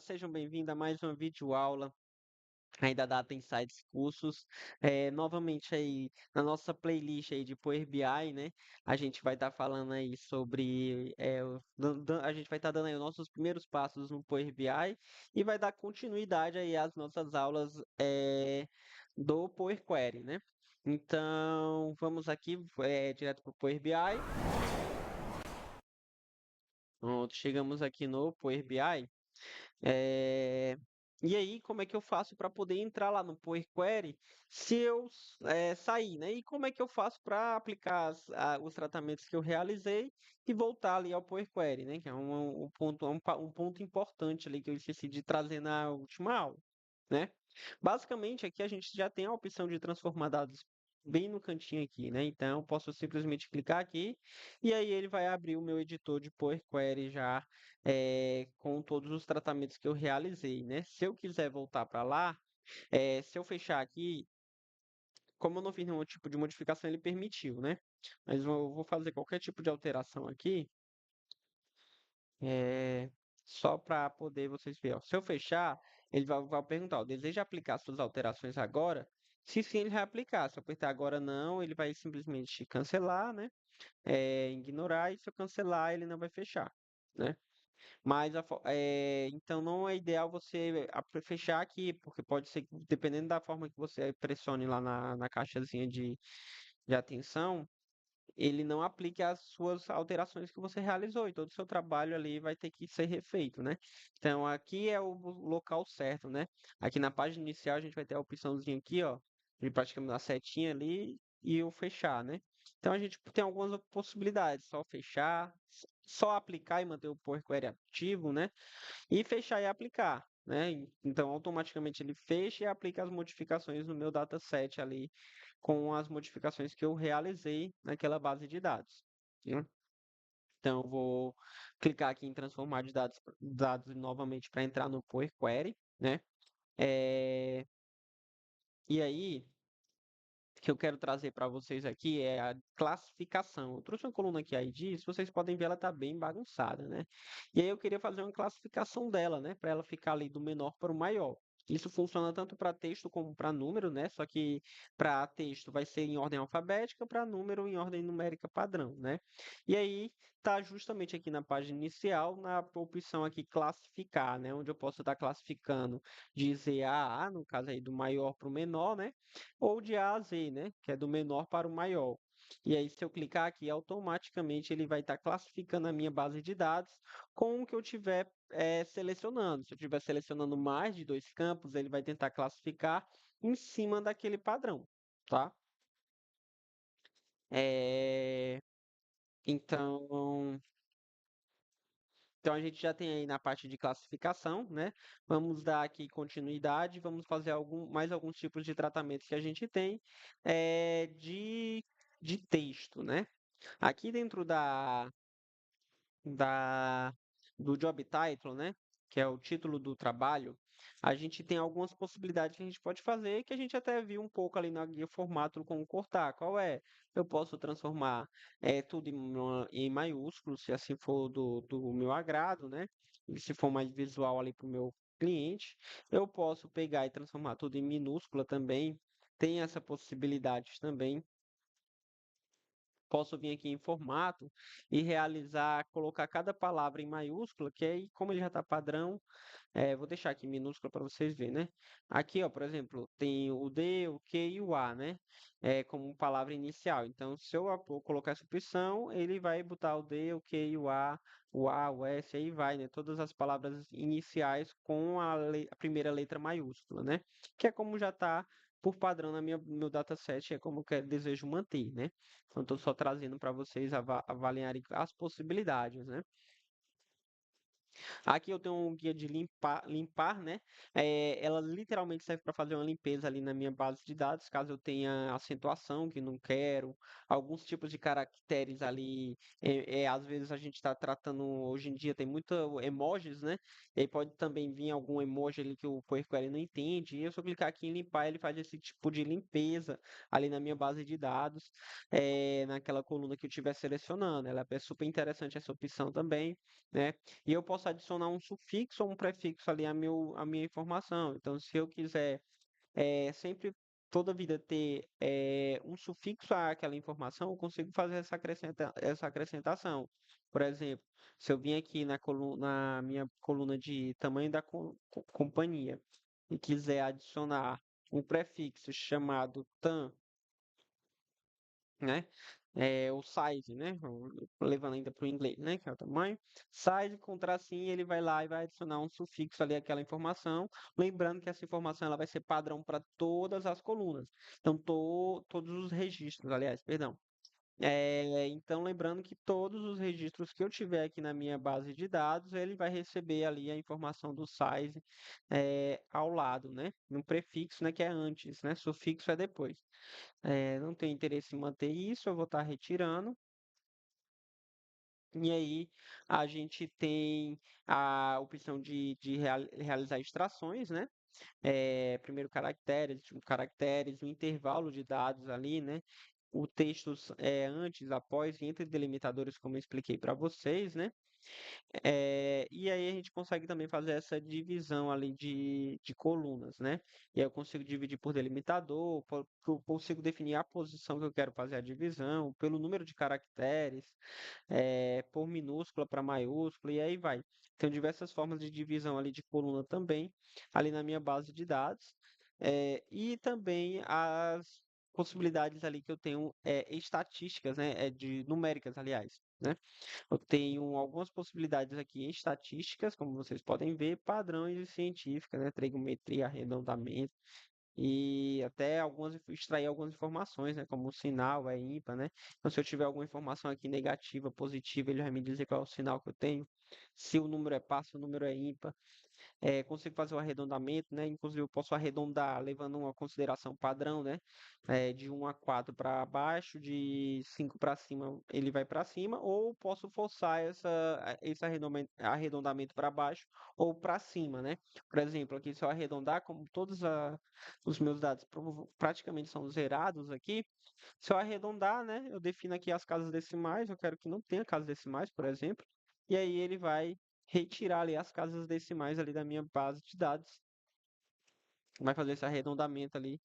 sejam bem-vindos a mais uma videoaula aí da Data Insights Cursos. Novamente aí na nossa playlist aí de Power BI, né? A gente vai estar falando aí sobre, a gente vai estar dando aí os nossos primeiros passos no Power BI e vai dar continuidade aí às nossas aulas do Power Query, né? Então, vamos aqui direto para o Power BI. Pronto, chegamos aqui no Power BI. É, E aí, como é que eu faço para poder entrar lá no Power Query se eu sair, né? E como é que eu faço para aplicar os tratamentos que eu realizei e voltar ali ao Power Query, né? Que é um ponto, um ponto importante ali que eu esqueci de trazer na última aula, né? Basicamente, aqui a gente já tem a opção de transformar dados bem no cantinho aqui, né? Então, eu posso simplesmente clicar aqui e aí ele vai abrir o meu editor de Power Query já com todos os tratamentos que eu realizei, né? Se eu quiser voltar para lá, se eu fechar aqui, como eu não fiz nenhum tipo de modificação, ele permitiu, né? Mas eu vou fazer qualquer tipo de alteração aqui, é, só para poder vocês verem. Ó. Se eu fechar, ele vai perguntar, ó, deseja aplicar suas alterações agora? Se sim, ele vai aplicar. Se eu apertar agora não, ele vai simplesmente cancelar, né? Ignorar, e se eu cancelar, ele não vai fechar, né? Mas então não é ideal você fechar aqui, porque pode ser que, dependendo da forma que você pressione lá na caixazinha de atenção, ele não aplique as suas alterações que você realizou e todo o seu trabalho ali vai ter que ser refeito, né? Então aqui é o local certo, né? Aqui na página inicial a gente vai ter a opçãozinha aqui, ó, de praticamente a setinha ali e o fechar, né? Então a gente tem algumas possibilidades, só fechar, só aplicar e manter o Power Query ativo, né? E fechar e aplicar, né? Então, automaticamente ele fecha e aplica as modificações no meu dataset ali, com as modificações que eu realizei naquela base de dados. Viu? Então, eu vou clicar aqui em transformar de dados novamente para entrar no Power Query, né? É, E aí, o que eu quero trazer para vocês aqui é a classificação. Eu trouxe uma coluna aqui ID, se vocês podem ver, ela está bem bagunçada, né? E aí eu queria fazer uma classificação dela, né? Para ela ficar ali do menor para o maior. Isso funciona tanto para texto como para número, né? Só que para texto vai ser em ordem alfabética, para número em ordem numérica padrão, né? E aí tá justamente aqui na página inicial, na opção aqui classificar, né? Onde eu posso estar classificando de Z a A, no caso aí do maior para o menor, né? Ou de A a Z, né? Que é do menor para o maior. E aí, se eu clicar aqui, automaticamente ele vai estar classificando a minha base de dados com o que eu tiver selecionando. Se eu estiver selecionando mais de dois campos, ele vai tentar classificar em cima daquele padrão, tá? É, Então, então a gente já tem aí na parte de classificação, né? Vamos dar aqui continuidade, vamos fazer mais alguns tipos de tratamentos que a gente tem de texto, né? Aqui dentro da, do job title, né? Que é o título do trabalho, a gente tem algumas possibilidades que a gente pode fazer, que a gente até viu um pouco ali na guia formato como cortar. Qual é? Eu posso transformar tudo em maiúsculo, se assim for do meu agrado, né? E se for mais visual ali para o meu cliente. Eu posso pegar e transformar tudo em minúscula também. Tem essa possibilidade também. Posso vir aqui em formato e realizar, colocar cada palavra em maiúscula, que aí, como ele já está padrão, vou deixar aqui em minúscula para vocês verem, né? Aqui, ó, por exemplo, tem o D, o Q e o A, né? Como palavra inicial. Então, se eu colocar essa opção, ele vai botar o D, o Q e o A, o S, aí vai, né? Todas as palavras iniciais com a primeira letra maiúscula, né? Que é como já está por padrão no meu dataset, é como eu desejo manter, né? Então, estou só trazendo para vocês avaliarem as possibilidades, né? Aqui eu tenho um guia de limpar, né? Ela literalmente serve para fazer uma limpeza ali na minha base de dados, caso eu tenha acentuação que não quero, alguns tipos de caracteres ali. Às vezes a gente está tratando, hoje em dia tem muito emojis, né? E aí pode também vir algum emoji ali que o Power Query não entende. E eu só clicar aqui em limpar, ele faz esse tipo de limpeza ali na minha base de dados, naquela coluna que eu estiver selecionando. Ela é super interessante essa opção também, né? E eu posso adicionar um sufixo ou um prefixo ali à minha informação. Então, se eu quiser sempre toda vida ter um sufixo àquela informação, eu consigo fazer essa acrescentação. Por exemplo, se eu vim aqui na minha coluna de tamanho da companhia e quiser adicionar um prefixo chamado TAM, né? O size, né? Levando ainda para o inglês, né? Que é o tamanho. Size com tracinho, ele vai lá e vai adicionar um sufixo ali àquela informação. Lembrando que essa informação ela vai ser padrão para todas as colunas. Então, todos os registros, aliás, perdão. Então, lembrando que todos os registros que eu tiver aqui na minha base de dados, ele vai receber ali a informação do size ao lado, né? No prefixo, né? Que é antes, né? Sufixo é depois. Não tenho interesse em manter isso, eu vou estar retirando. E aí a gente tem a opção de realizar extrações, né? Primeiro caracteres, último caracteres, o intervalo de dados ali, né? O texto antes, após e entre delimitadores, como eu expliquei para vocês, né? E aí a gente consegue também fazer essa divisão ali de colunas, né? E aí eu consigo dividir por delimitador, eu consigo definir a posição que eu quero fazer a divisão, pelo número de caracteres, por minúscula para maiúscula, e aí vai. Tem diversas formas de divisão ali de coluna também, ali na minha base de dados. E também as possibilidades ali que eu tenho estatísticas, né? De numéricas, aliás, né? Eu tenho algumas possibilidades aqui em estatísticas, como vocês podem ver, padrões e científicas, né? Trigonometria, arredondamento e até extrair algumas informações, né? Como o sinal é ímpar, né? Então, se eu tiver alguma informação aqui negativa, positiva, ele vai me dizer qual é o sinal que eu tenho. Se o número é par, se o número é ímpar. Consigo fazer o arredondamento, né? Inclusive, eu posso arredondar levando uma consideração padrão, né? De 1 a 4 para baixo, de 5 para cima, ele vai para cima, ou posso forçar esse arredondamento para baixo ou para cima, né? Por exemplo, aqui se eu arredondar, como os meus dados praticamente são zerados aqui, se eu arredondar, né? Eu defino aqui as casas decimais, eu quero que não tenha casas decimais, por exemplo, e aí ele vai retirar ali as casas decimais ali da minha base de dados. Vai fazer esse arredondamento ali,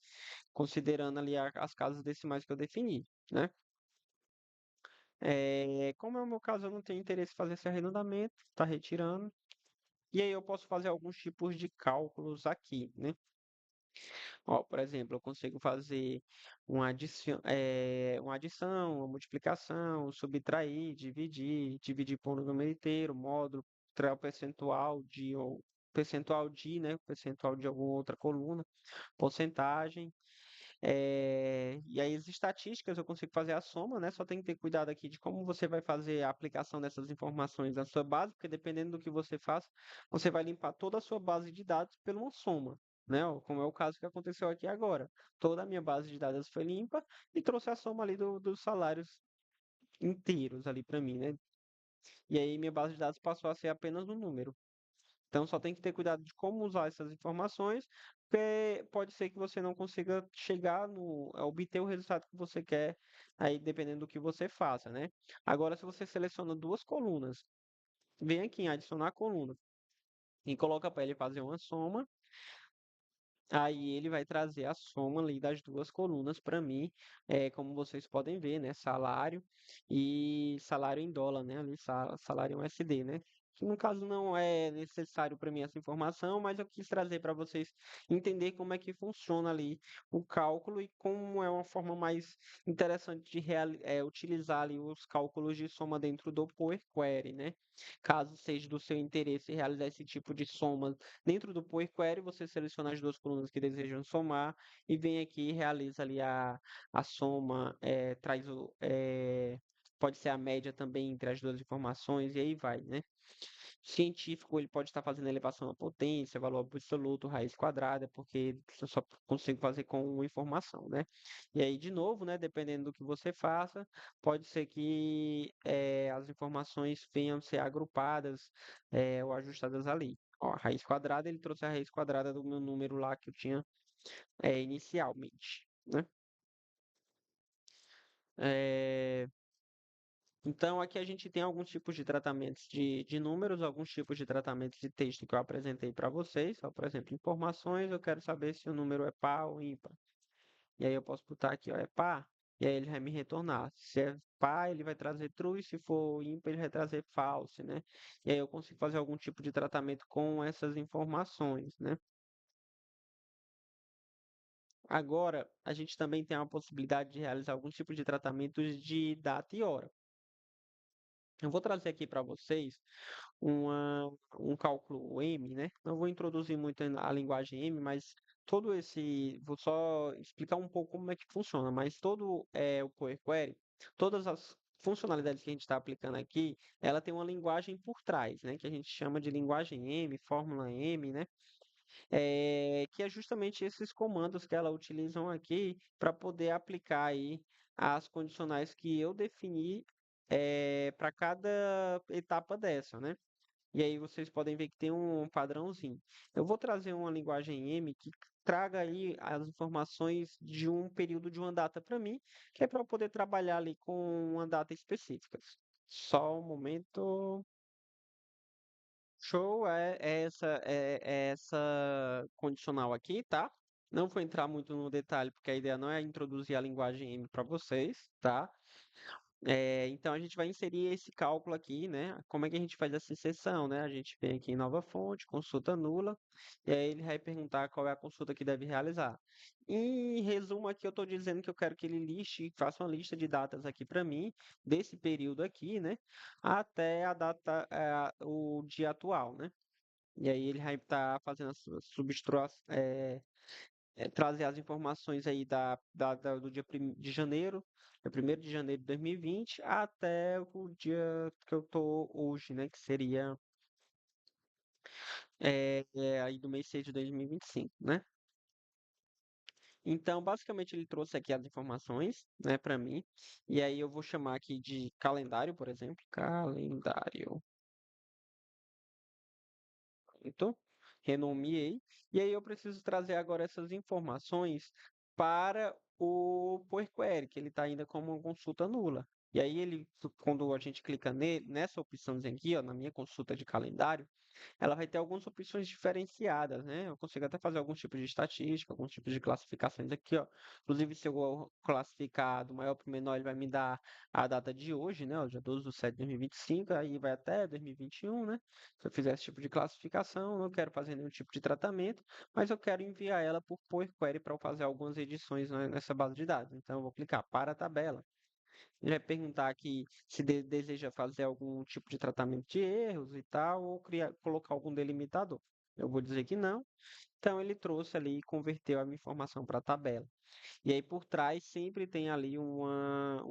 considerando ali as casas decimais que eu defini, né? Como é o meu caso, eu não tenho interesse em fazer esse arredondamento, está retirando. E aí eu posso fazer alguns tipos de cálculos aqui, né? Ó, por exemplo, eu consigo fazer uma adição, uma multiplicação, subtrair, dividir por um número inteiro, módulo, tirar o percentual de, né? Percentual de alguma outra coluna, porcentagem. E aí as estatísticas eu consigo fazer a soma, né? Só tem que ter cuidado aqui de como você vai fazer a aplicação dessas informações na sua base, porque dependendo do que você faça, você vai limpar toda a sua base de dados por uma soma, né? Ó, como é o caso que aconteceu aqui agora. Toda a minha base de dados foi limpa e trouxe a soma ali dos salários inteiros ali para mim, né? E aí minha base de dados passou a ser apenas um número. Então só tem que ter cuidado de como usar essas informações, porque pode ser que você não consiga chegar obter o resultado que você quer, aí dependendo do que você faça, né? Agora, se você seleciona duas colunas, vem aqui em adicionar coluna e coloca para ele fazer uma soma, aí ele vai trazer a soma ali das duas colunas para mim, como vocês podem ver, né? Salário e salário em dólar, né? Ali, salário em USD, né? Que no caso não é necessário para mim essa informação, mas eu quis trazer para vocês entender como é que funciona ali o cálculo e como é uma forma mais interessante de utilizar ali os cálculos de soma dentro do Power Query, né? Caso seja do seu interesse realizar esse tipo de soma dentro do Power Query, você seleciona as duas colunas que desejam somar e vem aqui e realiza ali a soma, pode ser a média também entre as duas informações e aí vai, né? Científico, ele pode estar fazendo elevação à potência, valor absoluto, raiz quadrada, porque eu só consigo fazer com uma informação, né? E aí, de novo, né, dependendo do que você faça, pode ser que as informações venham a ser agrupadas ou ajustadas ali. Ó, a raiz quadrada, ele trouxe a raiz quadrada do meu número lá que eu tinha inicialmente, né? É, Então, aqui a gente tem alguns tipos de tratamentos de números, alguns tipos de tratamentos de texto que eu apresentei para vocês. Ó, por exemplo, informações, eu quero saber se o número é par ou ímpar. E aí eu posso botar aqui, ó, é par, e aí ele vai me retornar. Se é par, ele vai trazer true, e se for ímpar, ele vai trazer false, né? E aí eu consigo fazer algum tipo de tratamento com essas informações, né? Agora, a gente também tem a possibilidade de realizar alguns tipos de tratamentos de data e hora. Eu vou trazer aqui para vocês um cálculo M, né? Não vou introduzir muito a linguagem M, mas vou só explicar um pouco como é que funciona, mas todo o Power Query, todas as funcionalidades que a gente está aplicando aqui, ela tem uma linguagem por trás, né? Que a gente chama de linguagem M, fórmula M, né? Que é justamente esses comandos que ela utilizam aqui para poder aplicar aí as condicionais que eu defini para cada etapa dessa, né? E aí vocês podem ver que tem um padrãozinho. Eu vou trazer uma linguagem M que traga aí as informações de um período de uma data para mim, que é para eu poder trabalhar ali com uma data específica. Só um momento. Show é essa condicional aqui, tá? Não vou entrar muito no detalhe, porque a ideia não é introduzir a linguagem M para vocês, tá? Então a gente vai inserir esse cálculo aqui, né? Como é que a gente faz essa inserção, né? A gente vem aqui em nova fonte, consulta nula, e aí ele vai perguntar qual é a consulta que deve realizar. Em resumo, aqui eu estou dizendo que eu quero que ele faça uma lista de datas aqui para mim, desse período aqui, né? Até a data, o dia atual, né? E aí ele vai estar fazendo a subtração, trazer as informações aí do dia de janeiro, dia 1º de janeiro de 2020, até o dia que eu tô hoje, né? Que seria aí do mês 6 de 2025, né? Então, basicamente, ele trouxe aqui as informações, né, para mim. E aí eu vou chamar aqui de calendário, por exemplo. Calendário. Então, renomeei. E aí eu preciso trazer agora essas informações para o Power Query, que ele está ainda como uma consulta nula. E aí quando a gente clica nessa opçãozinha aqui, ó, na minha consulta de calendário, ela vai ter algumas opções diferenciadas, né? Eu consigo até fazer alguns tipos de estatística, alguns tipos de classificações aqui, ó. Inclusive, se eu classificar do maior para o menor, ele vai me dar a data de hoje, né? Ó, dia 12/7/2025, aí vai até 2021, né? Se eu fizer esse tipo de classificação, eu não quero fazer nenhum tipo de tratamento, mas eu quero enviar ela por Power Query para eu fazer algumas edições, né, nessa base de dados. Então, eu vou clicar para a tabela. Ele vai perguntar aqui se deseja fazer algum tipo de tratamento de erros e tal, ou colocar algum delimitador. Eu vou dizer que não. Então, ele trouxe ali e converteu a minha informação para a tabela. E aí, por trás, sempre tem ali uma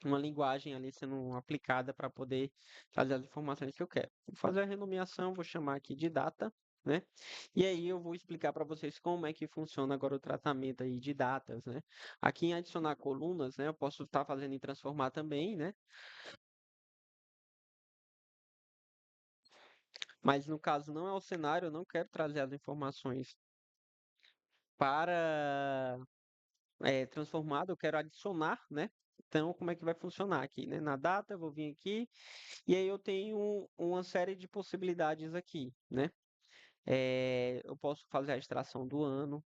linguagem ali sendo aplicada para poder trazer as informações que eu quero. Vou fazer a renomeação, vou chamar aqui de data, né? E aí eu vou explicar para vocês como é que funciona agora o tratamento aí de datas, né? Aqui em adicionar colunas, né? Eu posso estar fazendo em transformar também, né? Mas no caso não é o cenário, eu não quero trazer as informações para transformado, eu quero adicionar, né? Então, como é que vai funcionar aqui, né? Na data, eu vou vir aqui e aí eu tenho uma série de possibilidades aqui, né? Eu posso fazer a extração do ano,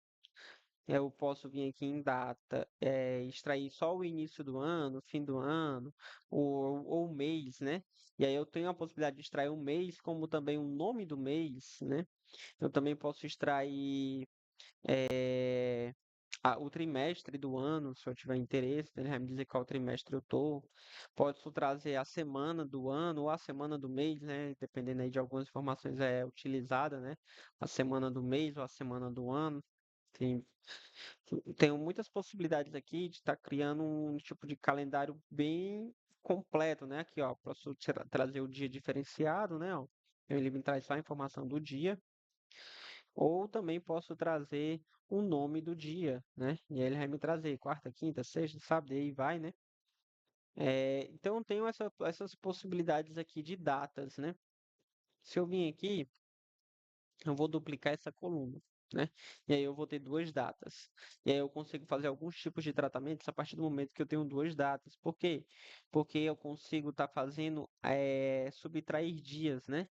eu posso vir aqui em data, extrair só o início do ano, fim do ano, ou o mês, né? E aí eu tenho a possibilidade de extrair um mês, como também o nome do mês, né? Eu também posso extrair o trimestre do ano, se eu tiver interesse, ele vai me dizer qual trimestre eu tô. Posso trazer a semana do ano ou a semana do mês, né? Dependendo aí de algumas informações utilizada, né? A semana do mês ou a semana do ano. Tem, tenho muitas possibilidades aqui de estar criando um tipo de calendário bem completo, né? Aqui, ó, posso trazer o dia diferenciado, né? Ó. Ele me traz só a informação do dia. Ou também posso trazer o nome do dia, né? E aí ele vai me trazer quarta, quinta, sexta, sábado, e aí vai, né? Então eu tenho essas possibilidades aqui de datas, né? Se eu vir aqui, eu vou duplicar essa coluna. né? E aí eu vou ter duas datas. E aí eu consigo fazer alguns tipos de tratamentos a partir do momento que eu tenho duas datas. Por quê? Porque eu consigo estar fazendo subtrair dias, né?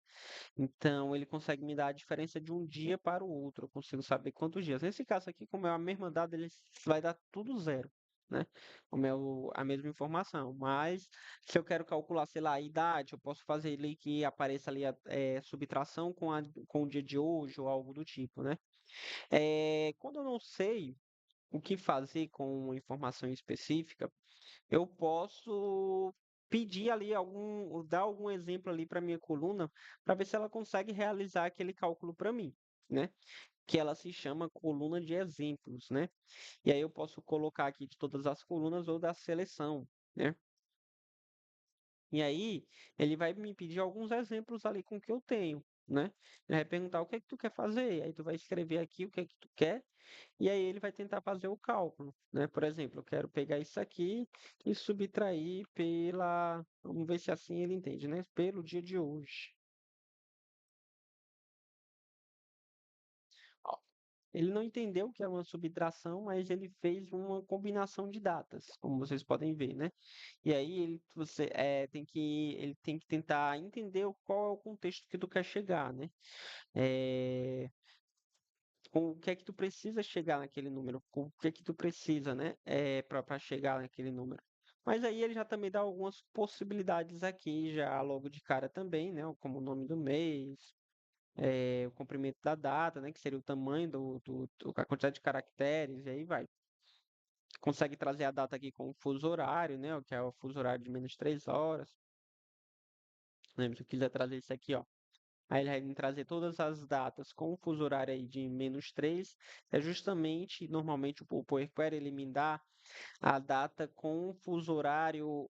Então ele consegue me dar a diferença de um dia para o outro. Eu consigo saber quantos dias. Nesse caso aqui, como é a mesma data, ele vai dar tudo zero. Né? Como é a mesma informação, mas se eu quero calcular, sei lá, a idade, eu posso fazer ali que apareça ali a subtração com o dia de hoje ou algo do tipo, né? Quando eu não sei o que fazer com uma informação específica, eu posso pedir ali dar algum exemplo ali para minha coluna, para ver se ela consegue realizar aquele cálculo para mim, né? Que ela se chama coluna de exemplos, né? E aí eu posso colocar aqui de todas as colunas ou da seleção, né? E aí, ele vai me pedir alguns exemplos ali com o que eu tenho, né? Ele vai perguntar o que é que tu quer fazer, aí tu vai escrever aqui o que é que tu quer, e aí ele vai tentar fazer o cálculo, né? Por exemplo, eu quero pegar isso aqui e subtrair vamos ver se assim ele entende, né? Pelo dia de hoje. Ó, ele não entendeu o que é uma subtração, mas ele fez uma combinação de datas, como vocês podem ver, né? E aí ele tem que tentar entender qual é o contexto que tu quer chegar, né? É, com o que é que tu precisa chegar naquele número, com o que é que tu precisa, né? Para chegar naquele número. Mas aí ele já também dá algumas possibilidades aqui, já logo de cara também, né? Como o nome do mês, o comprimento da data, né? Que seria o tamanho a quantidade de caracteres, e aí vai. Consegue trazer a data aqui com o fuso horário, né? Que é o fuso horário de menos 3 horas. Lembra, se eu quiser trazer isso aqui, ó. Aí ele vai me trazer todas as datas com o fuso horário aí de -3. É justamente, normalmente, o Power Query ele me dá a data com o fuso horário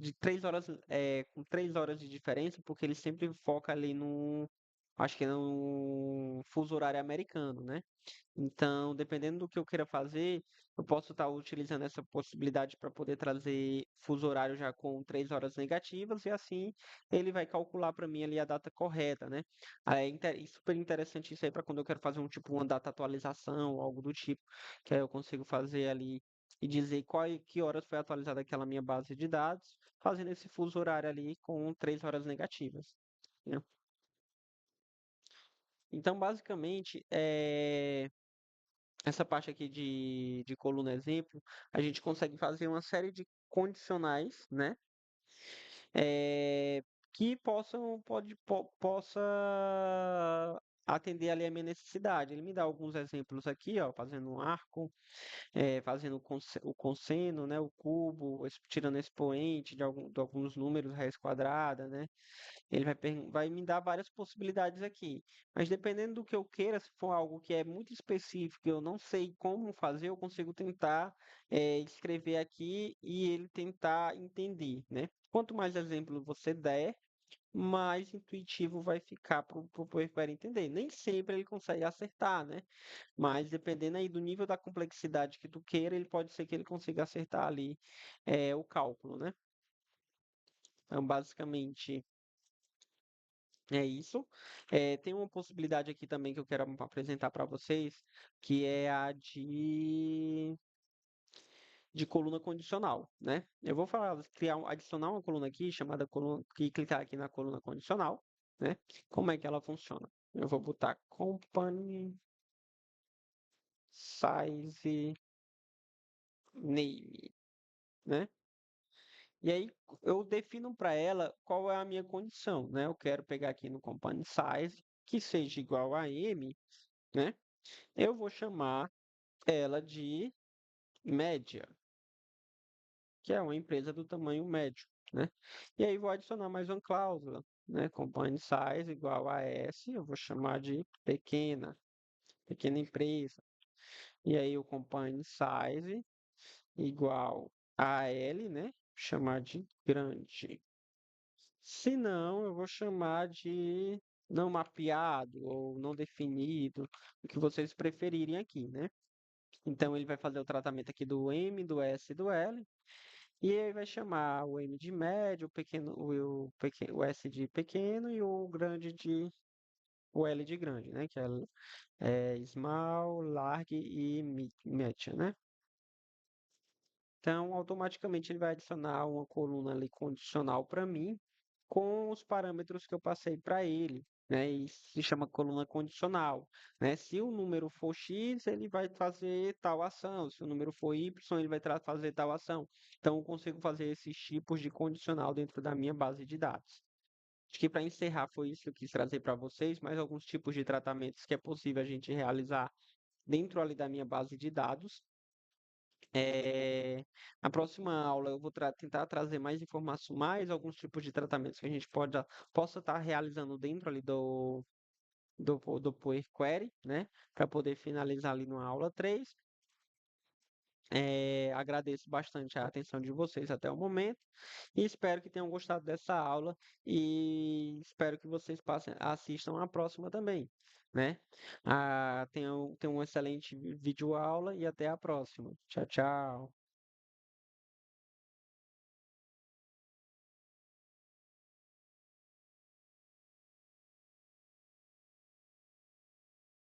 de 3 horas, com 3 horas de diferença, porque ele sempre foca ali acho que é no fuso horário americano, né? Então, dependendo do que eu queira fazer, eu posso estar utilizando essa possibilidade para poder trazer fuso horário já com 3 horas negativas e assim ele vai calcular para mim ali a data correta, né? Aí é super interessante isso aí para quando eu quero fazer uma data atualização ou algo do tipo, que aí eu consigo fazer ali e dizer que horas foi atualizada aquela minha base de dados, fazendo esse fuso horário ali com 3 horas negativas, né? Então, basicamente, essa parte aqui de coluna exemplo, a gente consegue fazer uma série de condicionais, né? Que possa atender ali a minha necessidade. Ele me dá alguns exemplos aqui, ó, fazendo um arco, fazendo o cosseno, né? O cubo, tirando expoente de alguns números, raiz quadrada, né? Ele vai me dar várias possibilidades aqui. Mas dependendo do que eu queira, se for algo que é muito específico, eu não sei como fazer, eu consigo tentar escrever aqui e ele tentar entender, né? Quanto mais exemplo você der, mais intuitivo vai ficar para o Power Query entender. Nem sempre ele consegue acertar, né? Mas dependendo aí do nível da complexidade que tu queira, ele pode ser que ele consiga acertar ali o cálculo, né? Então, basicamente, é isso. Tem uma possibilidade aqui também que eu quero apresentar para vocês, que é a de coluna condicional, né? Eu vou adicionar uma coluna aqui chamada coluna, que clicar aqui na coluna condicional, né? Como é que ela funciona? Eu vou botar company size name, né? E aí eu defino para ela qual é a minha condição, né? Eu quero pegar aqui no company size que seja igual a m, né? Eu vou chamar ela de média, que é uma empresa do tamanho médio, né? E aí vou adicionar mais uma cláusula, né? Company size igual a S, eu vou chamar de pequena empresa. E aí o company size igual a L, né? Chamar de grande. Se não, eu vou chamar de não mapeado ou não definido, o que vocês preferirem aqui, né? Então ele vai fazer o tratamento aqui do M, do S e do L. E aí vai chamar o M de médio, o S de pequeno e o grande de o L de grande, né? Que é small, large e medium, né? Então, automaticamente ele vai adicionar uma coluna ali condicional para mim com os parâmetros que eu passei para ele, né? E se chama coluna condicional, né? Se o número for x, ele vai fazer tal ação. Se o número for y, ele vai fazer tal ação. Então, eu consigo fazer esses tipos de condicional dentro da minha base de dados. Acho que para encerrar foi isso que eu quis trazer para vocês, mais alguns tipos de tratamentos que é possível a gente realizar dentro ali da minha base de dados. Na próxima aula eu vou tentar trazer mais informações, mais alguns tipos de tratamentos que a gente possa estar realizando dentro ali do Power Query, né? Para poder finalizar ali no aula 3. Agradeço bastante a atenção de vocês até o momento e espero que tenham gostado dessa aula e espero que vocês assistam a próxima também, né? Tenham um excelente vídeo aula e até a próxima. Tchau, tchau.